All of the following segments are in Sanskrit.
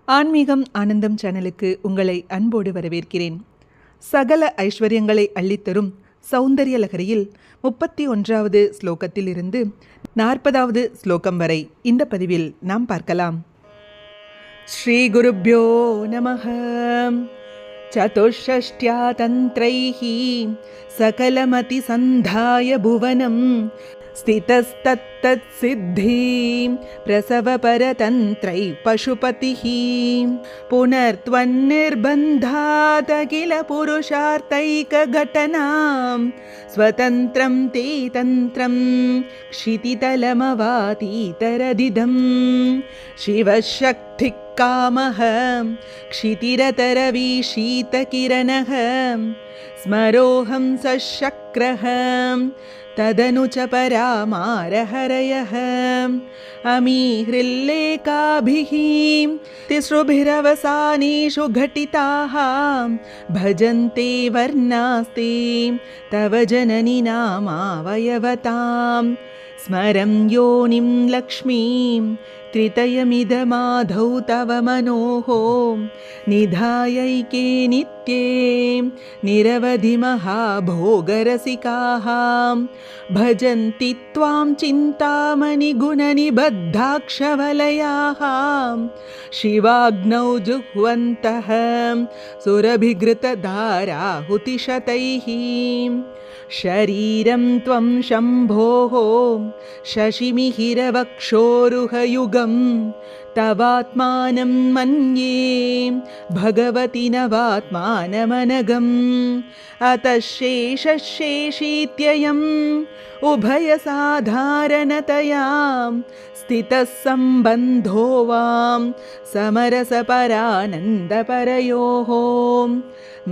ஆன்மீகம் ஆனந்தம் சேனலுக்கு உங்களை அன்போடு வரவேற்கிறேன். சகல ஐஸ்வர்யங்களை அள்ளித்தரும் சௌந்தர்ய லகரியில் 31வது ஸ்லோகத்தில் இருந்து 40வது ஸ்லோகம் வரை இந்த பதிவில் நாம் பார்க்கலாம். ஸ்ரீ குருப்யோ நமஹ. சதுஷ்ஷ்ட்யா தந்த்ரைஹி சகலமதி சந்தாய புவனம் ஸ்திதஸ்தத்தத் சித்தீம் பிரசவபரதந்த்ரை பசுபதிஹ புனர்த்வன்னிர்பந்தாத் அகில புருஷார்த்தைக கடனாம் ஸ்வதந்திரம் தே தந்திரம் க்ஷிதிதலமவாதீதரதிதம் சிவசக்தி காமஹ க்ஷிதிரதரவீஷீதகிரணஹ ஸ்மரோஹம் சக்ரஹ ததனு ச பராமாரஹரயஹ அமீஹ்ரில்லேகாபிஹ திஸ்ருபிரவசானேஷு घटिताः भजन्ते वर्णास्ते तव जननि नामावयवतां स्मरं योनिं लक्ष्मीं त्रितयमिदमाधौ तव मनोः निधायैके नित्ये निरवधि महाभोगरसिकाः भजन्ति त्वां चिन्तामणिगुणनिबद्धाक्षवलयाः शिवाग्नौ जुह्वन्तः सुरभिघृतधाराहुतिशतैः शरीरं त्वं शम्भोः शशिमिहिरवक्षोरुहयुगं तवात्मानं मन्ये भगवति नवात्मानमनघम् अतः शेषशेषीत्ययम् उभयसाधारणतया स्थितः सम्बन्धो वां समरसपरानन्दपरयोः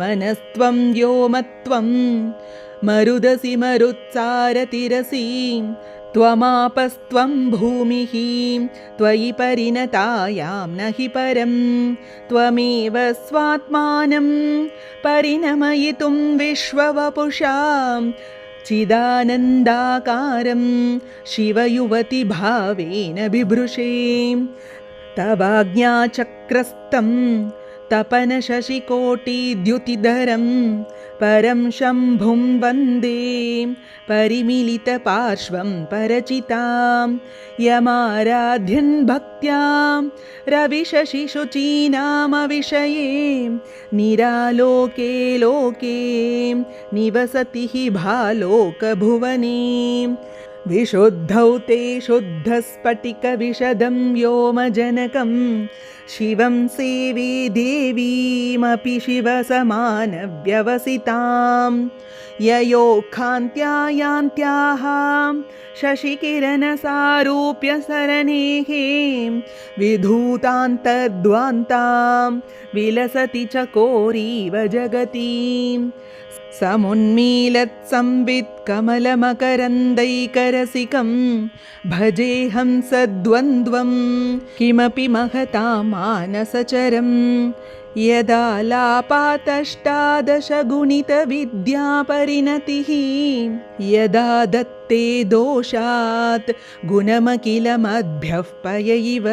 मनस्त्वं व्योमत्वं मरुदसि मरुत्सारतिरसि त्वमापस्त्वं भूमिः त्वयि परिणतायां न हि परं त्वमेव स्वात्मानं परिणमयितुं विश्ववपुषां चिदानन्दाकारं शिवयुवति भावेन बिभृशे तवाज्ञाचक्रस्तं तपनशशिकोटिद्युतिधरं परं शम्भुं वन्दे परिमिलितपार्श्वं परचितां यमाराध्यन् भक्त्या रविशशिशुचीनामविषये निरालोके लोके निवसति हि भालोकभुवने विशुद्धौ ते शुद्धस्फटिकविशदं व्योमजनकं शिवं सेवे देवीमपि शिवसमानव्यवसितां ययोखान्त्यायान्त्याः शशिकिरणसारूप्यसरणेः विधूतान्तर्द्वान्तां विलसति चकोरीव जगतीं समुन्मीलत्संवित् कमलमकरन्दैकरसिकं भजेऽहं सद्वन्द्वं किमपि महतां मानसचरं यदा लापातष्टादशगुणितविद्यापरिणतिः यदा दत्ते दोषात् गुणमखिलमद्भ्यः पय इव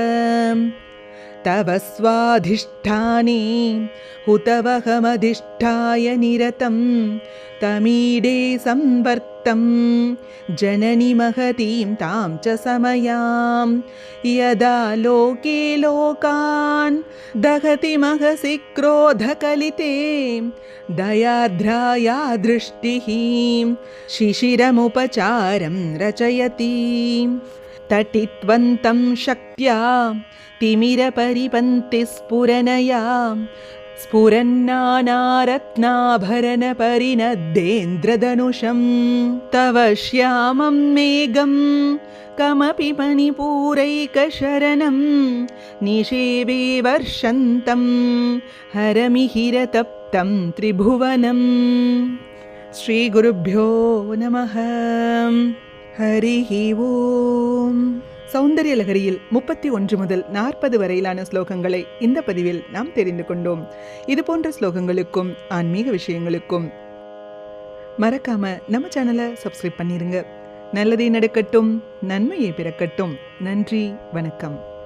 तव स्वाधिष्ठाने हुतवहमधिष्ठाय निरतं तमीडे संवर्तं जननि महतीं तां च समयां यदा लोके लोकान् दहति महसि क्रोधकलिते दयार्द्राया दृष्टिः शिशिरमुपचारं रचयति तटित्वन्तं शक्त्या तिमिरपरिपन्तिस्फुरनया स्फुरन्नानारत्नाभरणपरिणद्देन्द्रधनुषं तव श्यामं मेघं कमपि मणिपूरैकशरणं निषेवे वर्षन्तं हरमिहिरतप्तं त्रिभुवनम्. श्रीगुरुभ्यो नमः. हरिः ओम्. சௌந்தர்ய லகரியில் 31 முதல் 40 வரையிலான ஸ்லோகங்களை இந்த பதிவில் நாம் தெரிந்து கொண்டோம். இது போன்ற ஸ்லோகங்களுக்கும் ஆன்மீக விஷயங்களுக்கும் மறக்காம நம்ம சேனலை சப்ஸ்கிரைப் பண்ணிருங்க. நல்லதே நடக்கட்டும், நன்மையை பிறக்கட்டும். நன்றி, வணக்கம்.